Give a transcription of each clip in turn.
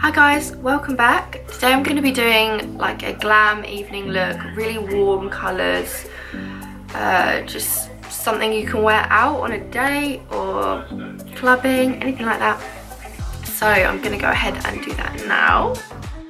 Hi guys, welcome back. Today I'm going to be doing like a glam evening look, really warm colours, just something you can wear out on a date or clubbing, anything like that. So I'm going to go ahead and do that now.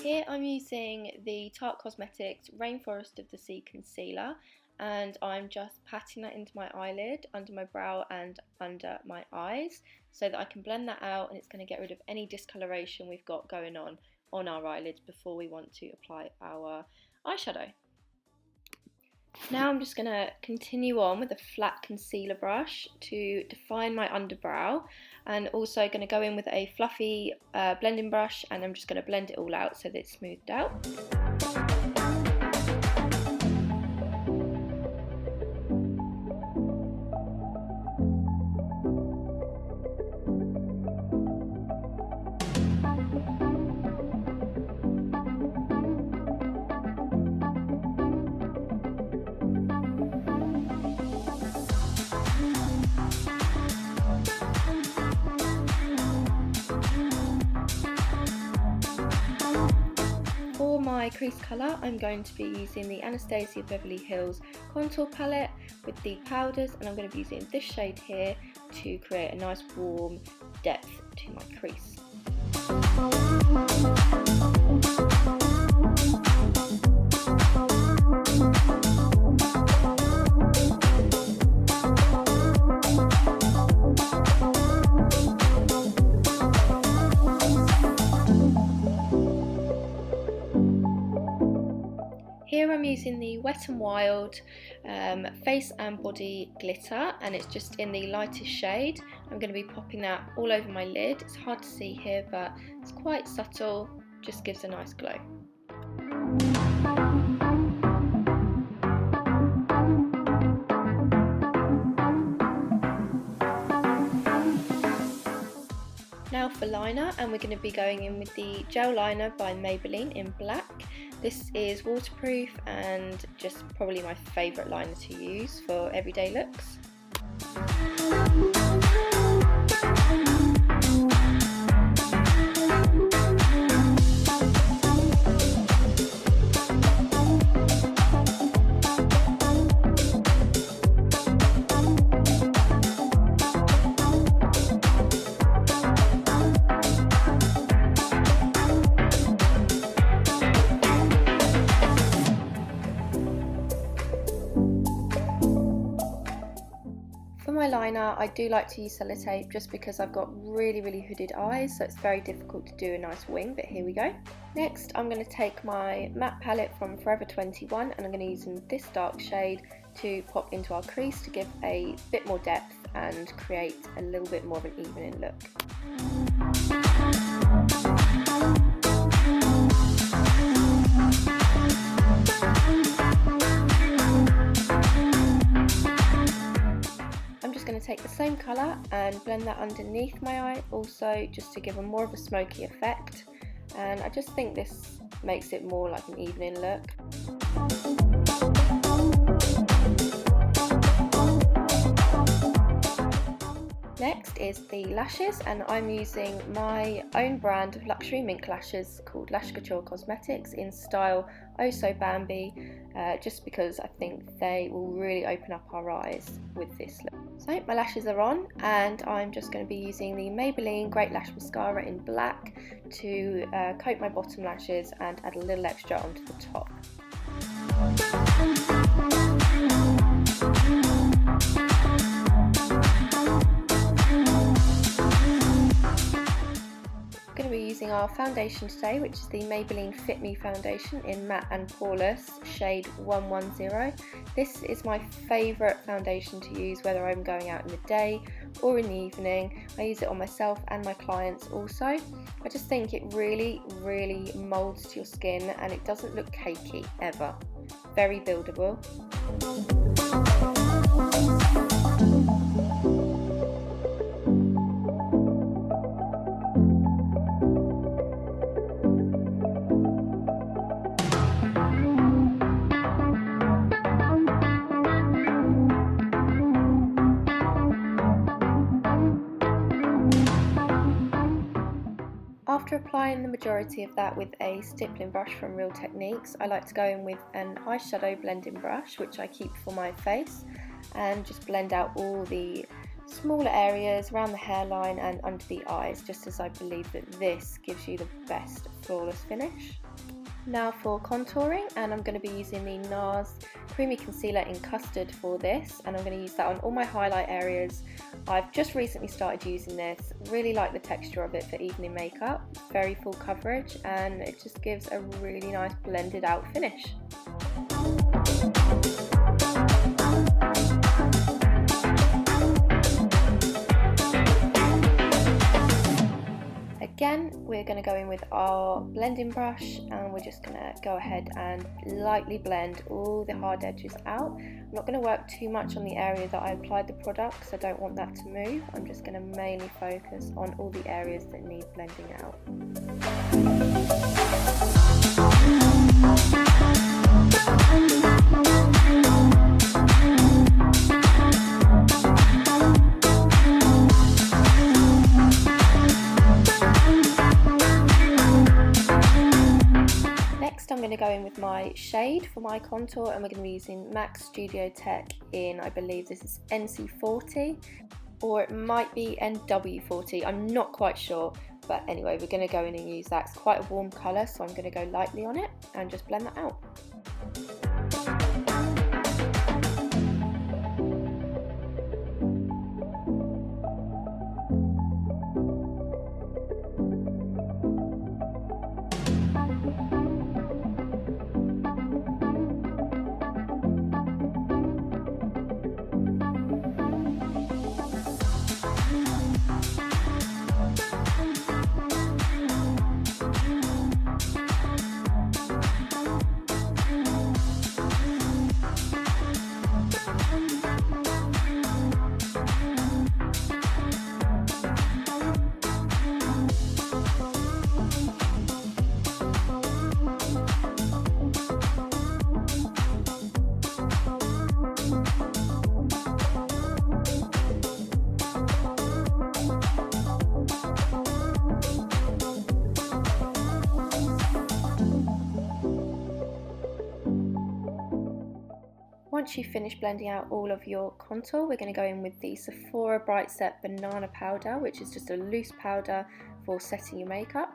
Here I'm using the Tarte Cosmetics Rainforest of the Sea Concealer, and I'm just patting that into my eyelid, under my brow and under my eyes, so that I can blend that out, and it's going to get rid of any discoloration we've got going on our eyelids before we want to apply our eyeshadow. Now I'm just going to continue on with a flat concealer brush to define my underbrow, and also going to go in with a fluffy blending brush, and I'm just going to blend it all out so that it's smoothed out. For my crease colour, I'm going to be using the Anastasia Beverly Hills contour palette with the powders, and I'm going to be using this shade here to create a nice warm depth to my crease. Here I'm using the Wet n Wild face and body glitter, and it's just in the lightest shade. I'm going to be popping that all over my lid. It's hard to see here, but it's quite subtle, just gives a nice glow. Now for liner, and we're going to be going in with the gel liner by Maybelline in black. This is waterproof and just probably my favourite liner to use for everyday looks. For my liner, I do like to use sellotape just because I've got really hooded eyes, so it's very difficult to do a nice wing, but here we go. Next, I'm going to take my matte palette from Forever 21, and I'm going to use this dark shade to pop into our crease to give a bit more depth and create a little bit more of an evening look. Take the same colour and blend that underneath my eye also, just to give a more of a smoky effect, and I just think this makes it more like an evening look. Next is the lashes, and I'm using my own brand of luxury mink lashes called Lash Couture Cosmetics in style Oh So Bambi, just because I think they will really open up our eyes with this look. So my lashes are on, and I'm just going to be using the Maybelline Great Lash Mascara in black to coat my bottom lashes and add a little extra onto the top. Going to be using our foundation today, which is the Maybelline Fit Me foundation in matte and poreless, shade 110. This is my favourite foundation to use whether I'm going out in the day or in the evening. I use it on myself and my clients also. I just think it really moulds to your skin, and it doesn't look cakey ever. Very buildable. after applying the majority of that with a stippling brush from Real Techniques, I like to go in with an eyeshadow blending brush, which I keep for my face, and just blend out all the smaller areas around the hairline and under the eyes, just as I believe that this gives you the best flawless finish. Now for contouring, and I'm going to be using the NARS Creamy Concealer in Custard for this, and I'm going to use that on all my highlight areas. I've just recently started using this, really like the texture of it for evening makeup, very full coverage, and it just gives a really nice blended out finish. Again, we're going to go in with our blending brush, and we're just going to go ahead and lightly blend all the hard edges out. I'm not going to work too much on the area that I applied the product because I don't want that to move. I'm just going to mainly focus on all the areas that need blending out. I'm going to go in with my shade for my contour, and we're going to be using MAC Studio Tech in, I believe this is NC40, or it might be NW40, I'm not quite sure, but anyway, we're going to go in and use that. It's quite a warm colour, so I'm going to go lightly on it and just blend that out. Once you've finished blending out all of your contour, we're going to go in with the Sephora Bright Set Banana Powder, which is just a loose powder for setting your makeup.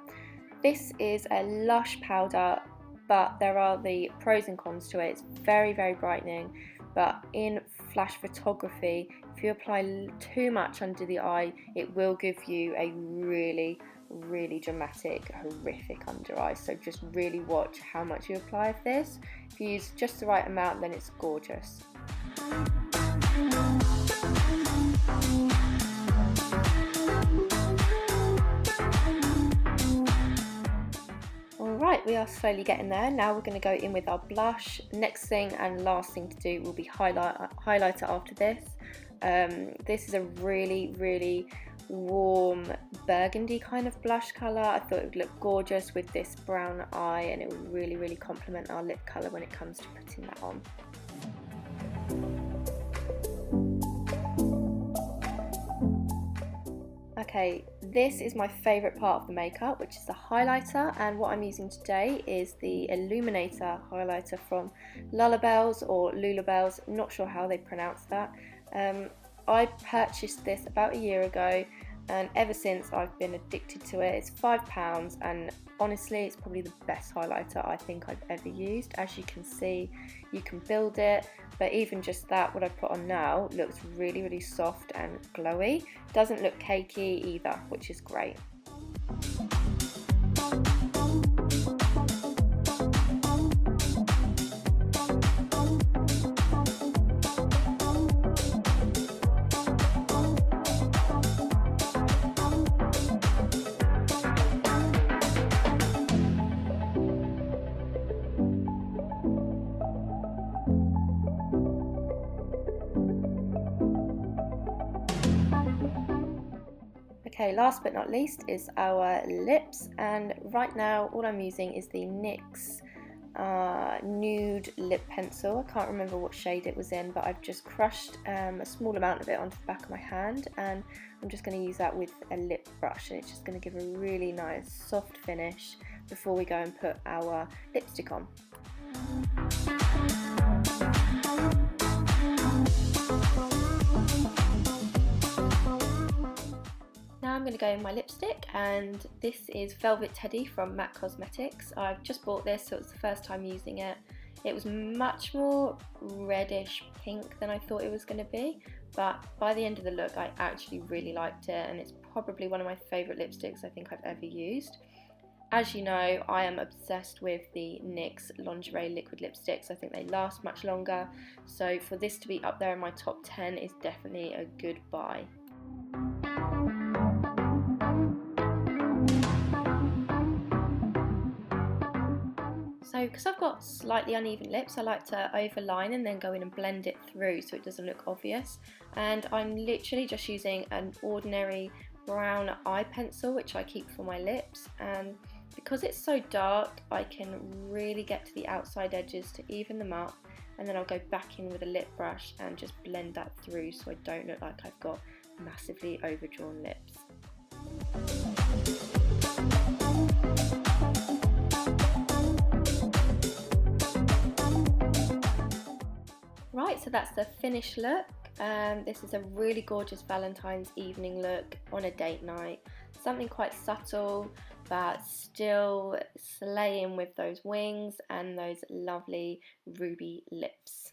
This is a lush powder, but there are the pros and cons to it. It's very, very brightening, but in flash photography, if you apply too much under the eye, it will give you a really dramatic, horrific under eye. So just really watch how much you apply of this. If you use just the right amount, then it's gorgeous. Alright, we are slowly getting there. Now we're going to go in with our blush. Next thing and last thing to do will be highlighter after this. This is a really warm burgundy kind of blush colour. I thought it would look gorgeous with this brown eye, and it would really complement our lip colour when it comes to putting that on. Okay, this is my favourite part of the makeup, which is the highlighter, and what I'm using today is the Illuminator highlighter from Lullabells or Lulabells, not sure how they pronounce that. I purchased this about a year ago, and ever since I've been addicted to it. It's £5, and honestly it's probably the best highlighter I think I've ever used. As you can see, you can build it, but even just that, what I put on now looks really soft and glowy. Doesn't look cakey either, which is great. Okay, last but not least is our lips, and right now all I'm using is the NYX nude lip pencil. I can't remember what shade it was in, but I've just crushed a small amount of it onto the back of my hand, and I'm just going to use that with a lip brush, and it's just going to give a really nice soft finish before we go and put our lipstick on. Now I'm going to go in my lipstick, and this is Velvet Teddy from MAC Cosmetics. I've just bought this, so it's the first time using it. It was much more reddish pink than I thought it was going to be, but by the end of the look I actually really liked it, and it's probably one of my favourite lipsticks I think I've ever used. As you know, I am obsessed with the NYX lingerie liquid lipsticks. I think they last much longer, so for this to be up there in my top 10 is definitely a good buy. So because I've got slightly uneven lips, I like to overline and then go in and blend it through so it doesn't look obvious. And I'm literally just using an ordinary brown eye pencil, which I keep for my lips. And because it's so dark, I can really get to the outside edges to even them up. And then I'll go back in with a lip brush and just blend that through so I don't look like I've got massively overdrawn lips. Right, so that's the finished look. This is a really gorgeous Valentine's evening look on a date night. Something quite subtle, but still slaying with those wings and those lovely ruby lips.